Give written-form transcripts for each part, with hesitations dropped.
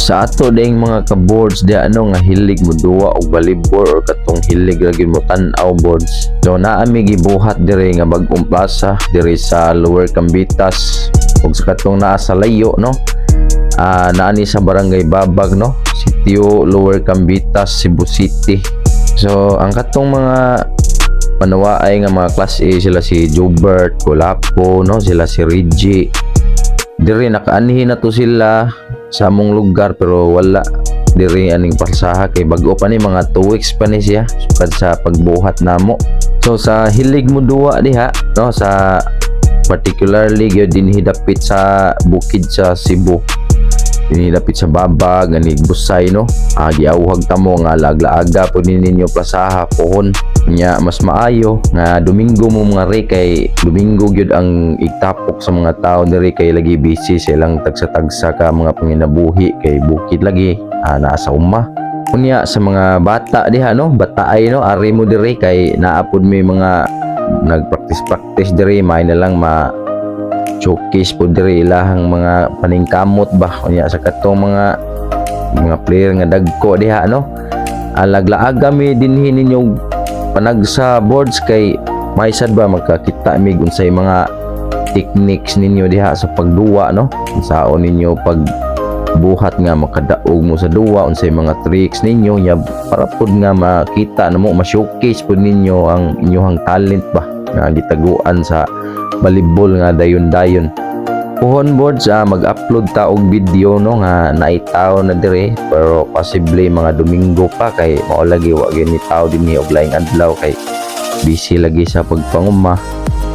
Sa ato ding mga ka-boards di ano nga hilig mo duwa og volleyball or katong hilig lagi mo tan-aw boards. So naami gibuhat diri nga bag-ong plaza diri sa Lower Cambitas ug sa katong naa sa layo no. Naani sa Barangay Babag no, Sitio Lower Cambitas, Cebu City. So ang katong mga panawaay nga mga class A sila si Jobert, Colapo no, sila si Reggie. Diri nakaanhi na to sila sa among lugar pero wala diri aning parsaha kay bag-o pa ni mga 2 weeks pa ni siya sukad sa pagbuhat namo. So sa hilig mo duwa diha no, sa particularly gyud dinhi dapit sa bukid sa Cebu, dinhi dapit sa Babag ani Busay no, giawhag ta mo nga laaga po ninyo plasaha pohon nya mas maayo nga Domingo mo mga re kay Domingo gyud ang igtapok sa mga tao diri kay lagi busy silang tagsa-tagsa ka mga panginabuhi kay bukid lagi naa sa umma. Unya sa mga bata diha no, bataay no, ari mo diri kay naapod may mga nagpractice diri may na lang showcase po diri ilahang mga paningkamot ba unya sa katong mga player nga dagko diha no. Laglaaga mi dinhi ninyo panag sa boards kay may sad ba magkakita mig unsay mga techniques ninyo diha sa pagduwa no, unsaon ninyo pagbuhat nga makadaog mo sa duwa, unsay mga tricks ninyo nya para pud nga makita namo ma-showcase pud ninyo ang inyong talent ba nga gitaguan sa volleyball nga dayon-dayon. Pohon boards mag-upload ta og video no nga naitaw na dire pero possibly mga Domingo pa kay mao lagi wa gyud ni tawo dinhi og laing adlaw kay busy lagi sa pagpanguma.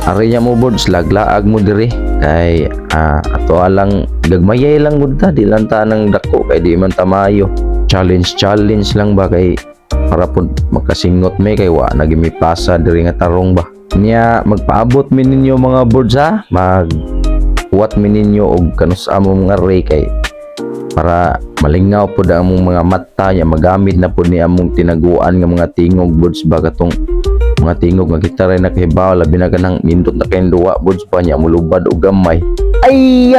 Ari nya mo boards laglaag mo dire kay ato alang gagmayay lang gud ta di lang ta nang dako kay di man ta maayo. Challenge lang ba kay para pud makasingot may kay wa nagimi plaza dire nga tarong ba. Nya magpaabot mi ninyo mga boards what mininyo og kanus amo mga ray kay para malingaw po ang among mga mata nya magamit na po ni among tinaguan nga mga tingog boards ba katong mga tingog nga kita ray nakahibaw labi na kanang nindot na kay duwa boards pa nya mulubad og gamay. Ay